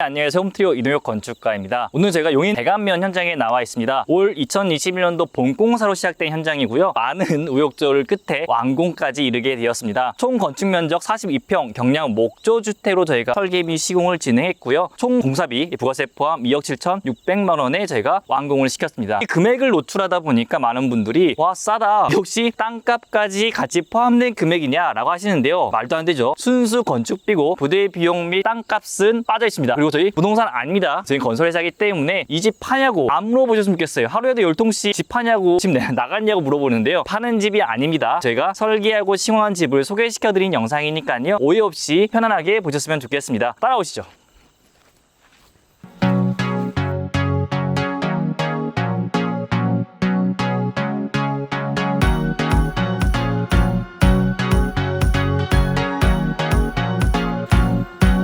안녕하세요. 홈트리오 이동혁 건축가입니다. 오늘 제가 용인 대감면 현장에 나와 있습니다. 올 2021년도 본공사로 시작된 현장이고요. 많은 우여곡절 끝에 완공까지 이르게 되었습니다. 총 건축 면적 42평 경량 목조주택으로 저희가 설계 및 시공을 진행했고요. 총 공사비 부가세 포함 2억 7,600만 원에 저희가 완공을 시켰습니다. 이 금액을 노출하다 보니까 많은 분들이 와 싸다, 역시 땅값까지 같이 포함된 금액이냐 라고 하시는데요. 말도 안 되죠. 순수 건축비고 부대 비용 및 땅값은 빠져 있습니다. 그리고 저희 부동산 아닙니다. 저희 건설회사이기 때문에 이 집 파냐고 안 물어보셨으면 좋겠어요. 하루에도 10통씩 집 파냐고, 집 나갔냐고 물어보는데요. 파는 집이 아닙니다. 저희가 설계하고 시공한 집을 소개시켜드린 영상이니까요. 오해 없이 편안하게 보셨으면 좋겠습니다. 따라오시죠.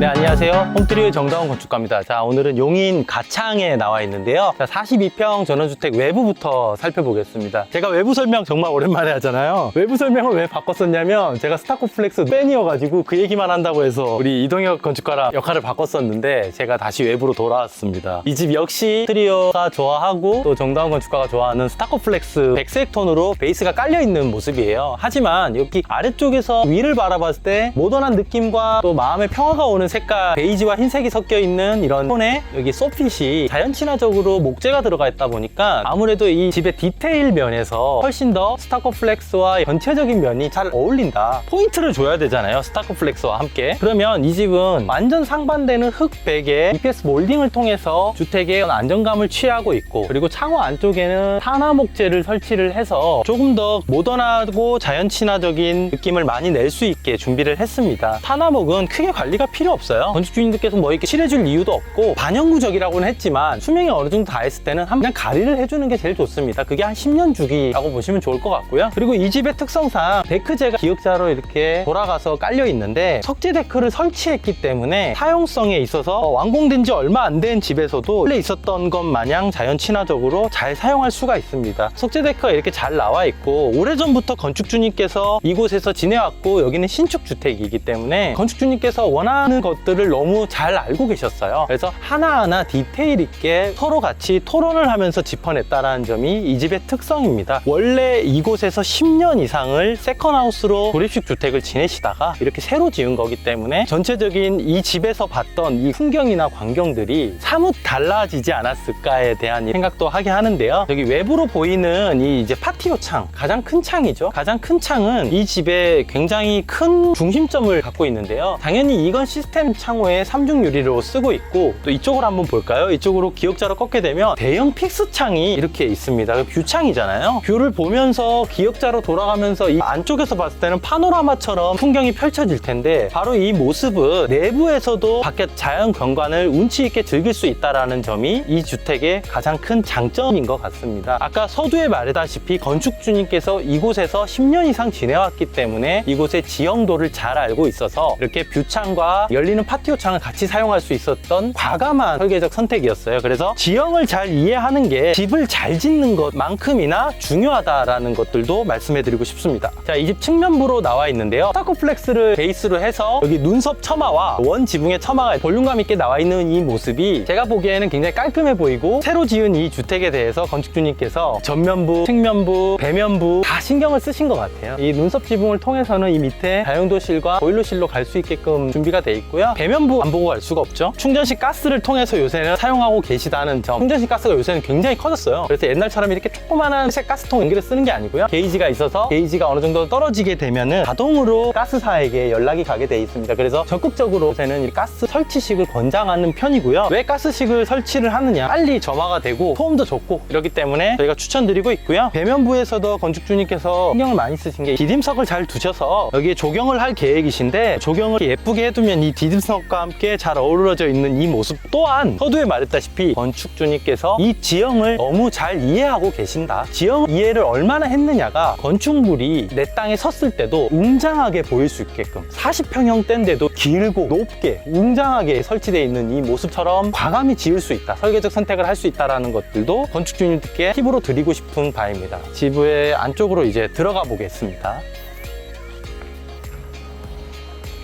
네, 안녕하세요. 홈트리오 정다운 건축가입니다. 자, 오늘은 용인 가창에 나와 있는데요. 자, 42평 전원주택 외부부터 살펴보겠습니다. 제가 외부 설명 정말 오랜만에 하잖아요. 외부 설명을 왜 바꿨었냐면 제가 스타코플렉스 팬이어가지고 그 얘기만 한다고 해서 우리 이동혁 건축가랑 역할을 바꿨었는데 제가 다시 외부로 돌아왔습니다. 이 집 역시 트리오가 좋아하고 또 정다운 건축가가 좋아하는 스타코플렉스 백색 톤으로 베이스가 깔려있는 모습이에요. 하지만 여기 아래쪽에서 위를 바라봤을 때 모던한 느낌과 또 마음의 평화가 오는 색깔, 베이지와 흰색이 섞여 있는 이런 톤에 여기 소핏이 자연 친화적으로 목재가 들어가 있다 보니까 아무래도 이 집의 디테일 면에서 훨씬 더 스타코플렉스와 전체적인 면이 잘 어울린다. 포인트를 줘야 되잖아요, 스타코플렉스와 함께. 그러면 이 집은 완전 상반되는 흑백에 EPS 몰딩을 통해서 주택의 안정감을 취하고 있고, 그리고 창호 안쪽에는 탄화 목재를 설치를 해서 조금 더 모던하고 자연 친화적인 느낌을 많이 낼 수 있게 준비를 했습니다. 탄화목은 크게 관리가 필요 없어요. 건축주님들께서 뭐 이렇게 칠해줄 이유도 없고, 반영구적이라고는 했지만 수명이 어느 정도 다 했을 때는 그냥 가리를 해주는 게 제일 좋습니다. 그게 한 10년 주기라고 보시면 좋을 것 같고요. 그리고 이 집의 특성상 데크재가 기역자로 이렇게 돌아가서 깔려 있는데, 석재 데크를 설치했기 때문에 사용성에 있어서 완공된 지 얼마 안 된 집에서도 원래 있었던 것 마냥 자연 친화적으로 잘 사용할 수가 있습니다. 석재 데크가 이렇게 잘 나와 있고, 오래전부터 건축주님께서 이곳에서 지내왔고 여기는 신축 주택이기 때문에 건축주님께서 원하는 것들을 너무 잘 알고 계셨어요. 그래서 하나하나 디테일 있게 서로 같이 토론을 하면서 짚어냈다는 점이 이 집의 특성입니다. 원래 이곳에서 10년 이상을 세컨하우스로 조립식 주택을 지내시다가 이렇게 새로 지은 거기 때문에 전체적인 이 집에서 봤던 이 풍경이나 광경들이 사뭇 달라지지 않았을까에 대한 생각도 하게 하는데요. 여기 외부로 보이는 이 이제 파티오 창, 가장 큰 창이죠. 가장 큰 창은 이 집에 굉장히 큰 중심점을 갖고 있는데요. 당연히 이건 시스템 창호에 3중 유리로 쓰고 있고, 또 이쪽으로 한번 볼까요? 이쪽으로 기역자로 꺾게 되면 대형 픽스 창이 이렇게 있습니다. 뷰창이잖아요. 뷰를 보면서 기역자로 돌아가면서 이 안쪽에서 봤을 때는 파노라마처럼 풍경이 펼쳐질 텐데, 바로 이 모습은 내부에서도 밖에 자연 경관을 운치 있게 즐길 수 있다는 점이 이 주택의 가장 큰 장점인 것 같습니다. 아까 서두에 말했다시피 건축주님께서 이곳에서 10년 이상 지내왔기 때문에 이곳의 지형도를 잘 알고 있어서 이렇게 뷰창과 열리는 파티오 창을 같이 사용할 수 있었던 과감한 설계적 선택이었어요. 그래서 지형을 잘 이해하는 게 집을 잘 짓는 것만큼이나 중요하다라는 것들도 말씀해드리고 싶습니다. 자, 이 집 측면부로 나와 있는데요. 스타코플렉스를 베이스로 해서 여기 눈썹 처마와 원 지붕의 처마가 볼륨감 있게 나와 있는 이 모습이 제가 보기에는 굉장히 깔끔해 보이고, 새로 지은 이 주택에 대해서 건축주님께서 전면부, 측면부, 배면부 다 신경을 쓰신 것 같아요. 이 눈썹 지붕을 통해서는 이 밑에 다용도실과 보일러실로 갈 수 있게끔 준비가 되어 있고요. 배면부 안 보고 갈 수가 없죠. 충전식 가스를 통해서 요새는 사용하고 계시다는 점. 충전식 가스가 요새는 굉장히 커졌어요. 그래서 옛날처럼 이렇게 조그마한 색 가스통 연결해 쓰는 게 아니고요. 게이지가 있어서 게이지가 어느 정도 떨어지게 되면은 자동으로 가스사에게 연락이 가게 돼 있습니다. 그래서 적극적으로 요새는 이 가스 설치식을 권장하는 편이고요. 왜 가스식을 설치를 하느냐? 빨리 점화가 되고 소음도 적고 이렇기 때문에 저희가 추천드리고 있고요. 배면부에서도 건축주님께서 신경을 많이 쓰신 게 디딤석을 잘 두셔서 여기에 조경을 할 계획이신데, 조경을 예쁘게 해두면 이 디딤석과 함께 잘 어우러져 있는 이 모습 또한 서두에 말했다시피 건축주님께서 이 지형을 너무 잘 이해하고 계신다. 지형 이해를 얼마나 했느냐가 건축물이 내 땅에 섰을 때도 웅장하게 보일 수 있게끔 40평형대인데도 길고 높게 웅장하게 설치되어 있는 이 모습처럼 과감히 지을 수 있다. 설계적 선택을 할 수 있다는 것들도 건축주님들께 팁으로 드리고 싶은 바입니다. 집의 안쪽으로 이제 들어가 보겠습니다.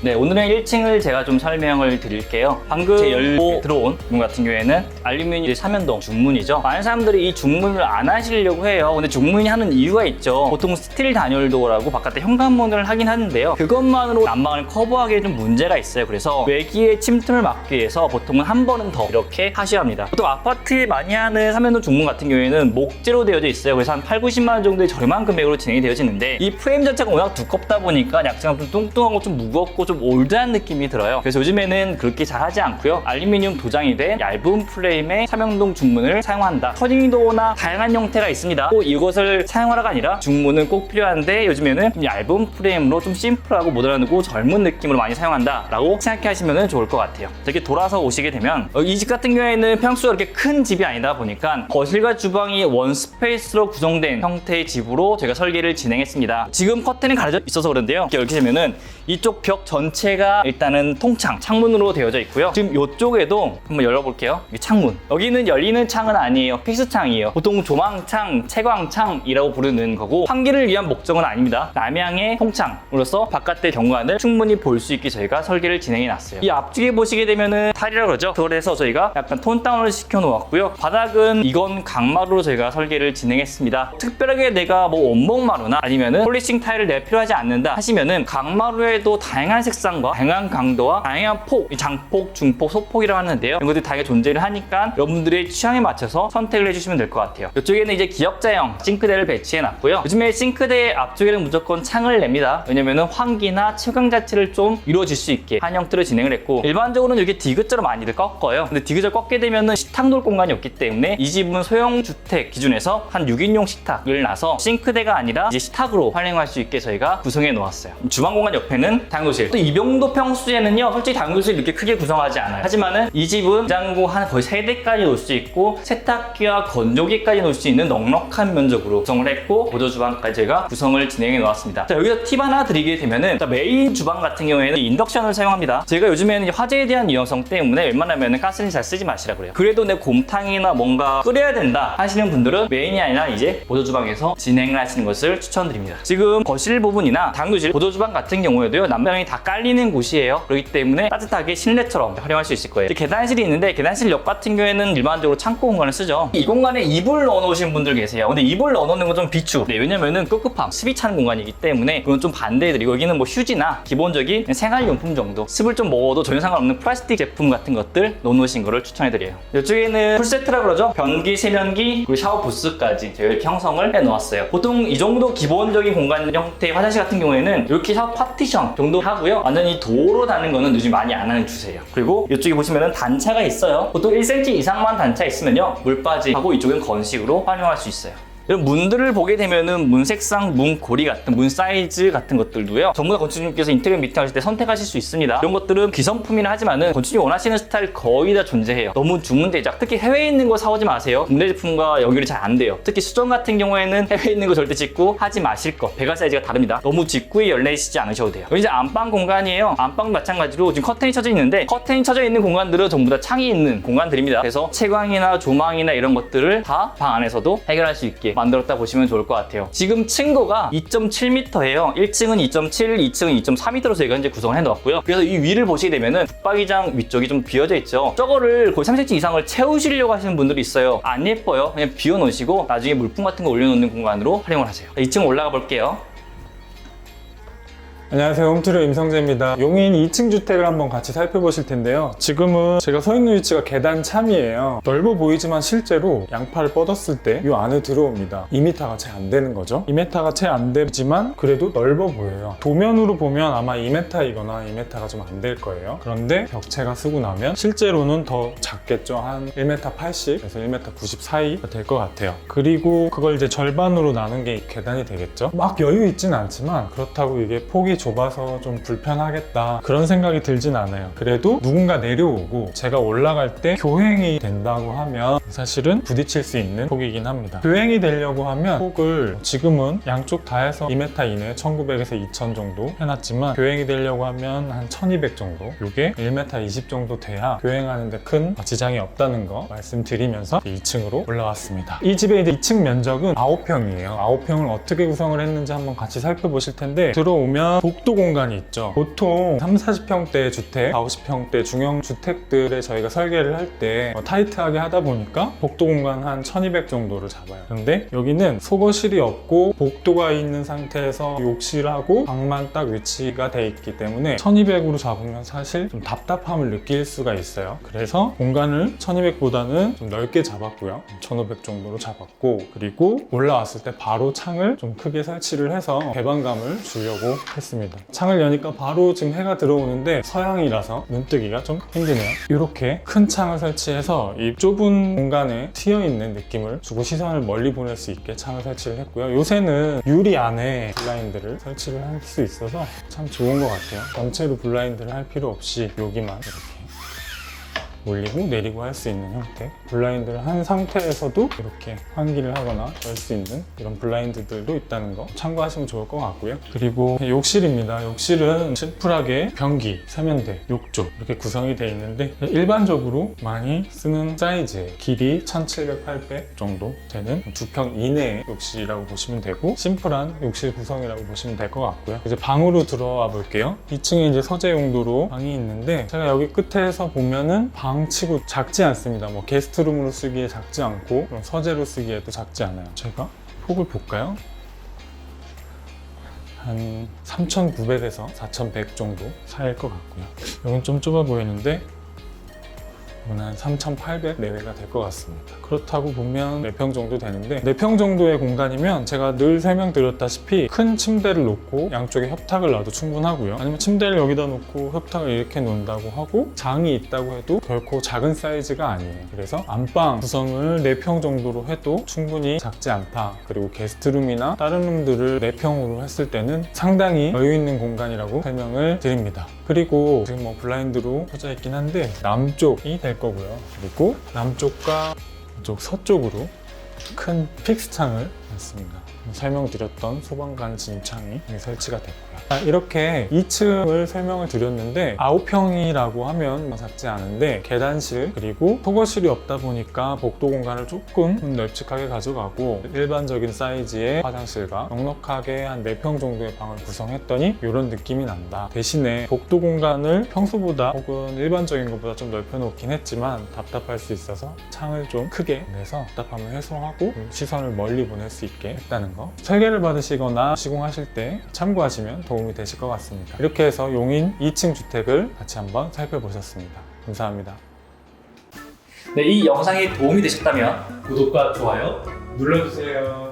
네, 오늘은 1층을 제가 좀 설명을 드릴게요. 방금 제 열고 들어온 문 같은 경우에는 알루미늄 3연동 중문이죠. 많은 사람들이 이 중문을 안 하시려고 해요. 근데 중문이 하는 이유가 있죠. 보통 스틸 단열도라고 바깥에 현관문을 하긴 하는데요. 그것만으로 난방을 커버하기에 좀 문제가 있어요. 그래서 외기의 침투를 막기 위해서 보통은 한 번은 더 이렇게 하셔야 합니다. 보통 아파트에 많이 하는 3연동 중문 같은 경우에는 목재로 되어져 있어요. 그래서 한 8, 90만 원 정도의 저렴한 금액으로 진행이 되어지는데 이 프레임 자체가 워낙 두껍다 보니까 약간 좀 뚱뚱하고 좀 무겁고 좀 올드한 느낌이 들어요. 그래서 요즘에는 그렇게 잘 하지 않고요. 알루미늄 도장이 된 얇은 프레임의 3연동 중문을 사용한다. 터닝도어나 다양한 형태가 있습니다. 꼭 이것을 사용하라가 아니라 중문은 꼭 필요한데 요즘에는 좀 얇은 프레임으로 좀 심플하고 모던하고 젊은 느낌으로 많이 사용한다 라고 생각하시면 좋을 것 같아요. 이렇게 돌아서 오시게 되면 이 집 같은 경우에는 평수가 그렇게 큰 집이 아니다 보니까 거실과 주방이 원 스페이스로 구성된 형태의 집으로 제가 설계를 진행했습니다. 지금 커튼이 가려져 있어서 그런데요. 이렇게 되면은 이쪽 벽 전체가 일단은 창문으로 되어져 있고요. 지금 이쪽에도 한번 열어볼게요. 이 창문. 여기는 열리는 창은 아니에요. 픽스 창이에요. 보통 조망창, 채광창이라고 부르는 거고 환기를 위한 목적은 아닙니다. 남향의 통창으로서 바깥의 경관을 충분히 볼 수 있게 저희가 설계를 진행해 놨어요. 이 앞쪽에 보시게 되면은 타일이라고 그러죠. 그래서 저희가 약간 톤 다운을 시켜 놓았고요. 바닥은 이건 강마루로 저희가 설계를 진행했습니다. 특별하게 내가 뭐 원목마루나 아니면은 폴리싱 타일을 내가 필요하지 않는다 하시면은 강마루에도 다양한 색상과 다양한 강도와 다양한 폭, 장폭, 중폭, 소폭이라고 하는데요. 이런 것들이 다양하게 존재를 하니까 여러분들의 취향에 맞춰서 선택을 해주시면 될 것 같아요. 이쪽에는 이제 기역자형 싱크대를 배치해 놨고요. 요즘에 싱크대 앞쪽에는 무조건 창을 냅니다. 왜냐면은 환기나 채광 자체를 좀 이루어질 수 있게 한 형태로 진행을 했고 일반적으로는 이렇게 디귿자로 많이들 꺾어요. 근데 디귿자로 꺾게 되면은 식탁 놓을 공간이 없기 때문에 이 집은 소형 주택 기준에서 한 6인용 식탁을 놔서 싱크대가 아니라 이제 식탁으로 활용할 수 있게 저희가 구성해 놓았어요. 주방 공간 옆에는 다용도실. 또 이 정도 평수에는요, 솔직히 다용도실 이렇게 크게 구성하지 않아요. 하지만은 이 집은 냉장고 한 거의 3대까지 놓을 수 있고 세탁기와 건조기까지 놓을 수 있는 넉넉한 면적으로 구성을 했고 보조 주방까지 제가 구성을 진행해 놓았습니다. 자, 여기서 팁 하나 드리게 되면은 메인 주방 같은 경우에는 인덕션을 사용합니다. 제가 요즘에는 화재에 대한 위험성 때문에 웬만하면 가스를 잘 쓰지 마시라 그래요. 그래도 내 곰탕이나 뭔가 끓여야 된다 하시는 분들은 메인이 아니라 이제 보조 주방에서 진행을 하시는 것을 추천드립니다. 지금 거실 부분이나 다용도실, 보조 주방 같은 경우에도요, 난방이 다 깔리는 곳이에요. 그렇기 때문에 따뜻하게 실내처럼 활용할 수 있을 거예요. 계단실이 있는데 계단실 옆 같은 경우에는 일반적으로 창고 공간을 쓰죠. 이 공간에 이불 넣어놓으신 분들 계세요. 근데 이불 넣어놓는 건 좀 비추. 네, 왜냐면은 꿉꿉함, 습이 차는 공간이기 때문에 그건 좀 반대해드리고 여기는 뭐 휴지나 기본적인 생활용품 정도, 습을 좀 먹어도 전혀 상관없는 플라스틱 제품 같은 것들 넣어놓으신 거를 추천해드려요. 이쪽에는 풀세트라고 그러죠. 변기, 세면기, 그리고 샤워 부스까지 제가 이렇게 형성을 해놓았어요. 보통 이 정도 기본적인 공간 형태의 화장실 같은 경우에는 이렇게 샤워 파티션 정도 하고요. 완전히 도로 다는 거는 요즘 많이 안 하는 추세예요. 그리고 이쪽에 보시면은 단차가 있어요. 보통 1cm 이상만 단차 있으면요, 물빠지하고 이쪽은 건식으로 활용할 수 있어요. 이런 문들을 보게 되면은 문 색상, 문 고리 같은 문 사이즈 같은 것들도요, 전부 다 건축주님께서 인테리어 미팅 하실 때 선택하실 수 있습니다. 이런 것들은 기성품이라 하지만은 건축주님 원하시는 스타일 거의 다 존재해요. 너무 주문 제작, 특히 해외에 있는 거 사오지 마세요. 국내 제품과 연결이 잘 안 돼요. 특히 수전 같은 경우에는 해외에 있는 거 절대 짓고 하지 마실 거. 배관 사이즈가 다릅니다. 너무 직구에 열내시지 않으셔도 돼요. 여기 이제 안방 공간이에요. 안방 마찬가지로 지금 커튼이 쳐져 있는데 커튼이 쳐져 있는 공간들은 전부 다 창이 있는 공간들입니다. 그래서 채광이나 조망이나 이런 것들을 다 방 안에서도 해결할 수 있게 만들었다 보시면 좋을 것 같아요. 지금 층고가 2.7m예요. 1층은 2.7, 2층은 2.4m로 저희가 현재 구성을 해놓았고요. 그래서 이 위를 보시게 되면은 붙박이장 위쪽이 좀 비어져 있죠. 저거를 거의 3cm 이상을 채우시려고 하시는 분들이 있어요. 안 예뻐요. 그냥 비워놓으시고 나중에 물품 같은 거 올려놓는 공간으로 활용을 하세요. 2층 올라가 볼게요. 안녕하세요, 홈트루 임성재입니다. 용인 2층 주택을 한번 같이 살펴보실 텐데요. 지금은 제가 서 있는 위치가 계단 참이에요. 넓어 보이지만 실제로 양팔을 뻗었을 때 이 안에 들어옵니다. 2m가 채 안 되는 거죠. 2m가 채 안 되지만 그래도 넓어 보여요. 도면으로 보면 아마 2m이거나 2m가 좀 안 될 거예요. 그런데 벽체가 쓰고 나면 실제로는 더 작겠죠. 한 1m 80에서 1m 90 사이가 될 것 같아요. 그리고 그걸 이제 절반으로 나눈 게 계단이 되겠죠. 막 여유 있진 않지만 그렇다고 이게 폭이 좁아서 좀 불편하겠다 그런 생각이 들진 않아요. 그래도 누군가 내려오고 제가 올라갈 때 교행이 된다고 하면 사실은 부딪힐 수 있는 폭이긴 합니다. 교행이 되려고 하면 폭을 지금은 양쪽 다 해서 2m 이내 1900에서 2000 정도 해놨지만 교행이 되려고 하면 한 1200 정도, 이게 1m 20 정도 돼야 교행하는데 큰 지장이 없다는 거 말씀드리면서 2층으로 올라왔습니다. 이 집의 이제 2층 면적은 9평이에요. 9평을 어떻게 구성을 했는지 한번 같이 살펴보실 텐데, 들어오면 복도 공간이 있죠. 보통 30-40평대 주택, 40-50평대 중형 주택들에 저희가 설계를 할 때 타이트하게 하다 보니까 복도 공간 한 1200 정도를 잡아요. 근데 여기는 속거실이 없고 복도가 있는 상태에서 욕실하고 방만 딱 위치가 돼 있기 때문에 1200으로 잡으면 사실 좀 답답함을 느낄 수가 있어요. 그래서 공간을 1200보다는 좀 넓게 잡았고요. 1500 정도로 잡았고, 그리고 올라왔을 때 바로 창을 좀 크게 설치를 해서 개방감을 주려고 했습니다. 창을 여니까 바로 지금 해가 들어오는데 서양이라서 눈뜨기가 좀 힘드네요. 이렇게 큰 창을 설치해서 이 좁은 공간에 트여있는 느낌을 주고 시선을 멀리 보낼 수 있게 창을 설치를 했고요. 요새는 유리 안에 블라인드를 설치를 할 수 있어서 참 좋은 것 같아요. 전체로 블라인드를 할 필요 없이 여기만 이렇게 올리고 내리고 할 수 있는 형태, 블라인드를 한 상태에서도 이렇게 환기를 하거나 열 수 있는 이런 블라인드들도 있다는 거 참고하시면 좋을 것 같고요. 그리고 욕실입니다. 욕실은 심플하게 변기, 세면대, 욕조 이렇게 구성이 되어 있는데 일반적으로 많이 쓰는 사이즈의 길이 1700, 800 정도 되는 2평 이내의 욕실이라고 보시면 되고, 심플한 욕실 구성이라고 보시면 될 것 같고요. 이제 방으로 들어와 볼게요. 2층에 이제 서재 용도로 방이 있는데, 제가 여기 끝에서 보면은 방치고 작지 않습니다. 뭐 게스트룸으로 쓰기에 작지 않고 서재로 쓰기에도 작지 않아요. 제가 폭을 볼까요? 한 3900에서 4100 정도 사이일 것 같고요. 여긴 좀 좁아 보이는데 이건 한 3800 내외가 될 것 같습니다. 그렇다고 보면 4평 정도 되는데, 4평 정도의 공간이면 제가 늘 설명드렸다시피 큰 침대를 놓고 양쪽에 협탁을 놔도 충분하고요. 아니면 침대를 여기다 놓고 협탁을 이렇게 놓는다고 하고 장이 있다고 해도 결코 작은 사이즈가 아니에요. 그래서 안방 구성을 4평 정도로 해도 충분히 작지 않다. 그리고 게스트룸이나 다른 룸들을 4평으로 했을 때는 상당히 여유 있는 공간이라고 설명을 드립니다. 그리고 지금 뭐 블라인드로 꽂아 있긴 한데 남쪽이 될 거고요. 그리고 남쪽과 이쪽 서쪽으로 큰 픽스 창을 놨습니다. 설명드렸던 소방관 진창이 설치가 됐고요. 이렇게 2층을 설명을 드렸는데 9평이라고 하면 작지 않은데, 계단실 그리고 속거실이 없다 보니까 복도 공간을 조금 널찍하게 가져가고 일반적인 사이즈의 화장실과 넉넉하게 한 4평 정도의 방을 구성했더니 이런 느낌이 난다. 대신에 복도 공간을 평소보다 혹은 일반적인 것보다 좀 넓혀 놓긴 했지만 답답할 수 있어서 창을 좀 크게 내서 답답함을 해소하고 시선을 멀리 보낼 수 있게 했다는 거, 설계를 받으시거나 시공하실 때 참고하시면 도움이 되실 것 같습니다. 이렇게 해서 용인 2층 주택을 같이 한번 살펴보셨습니다. 감사합니다. 네, 이 영상이 도움이 되셨다면 구독과 좋아요 눌러주세요.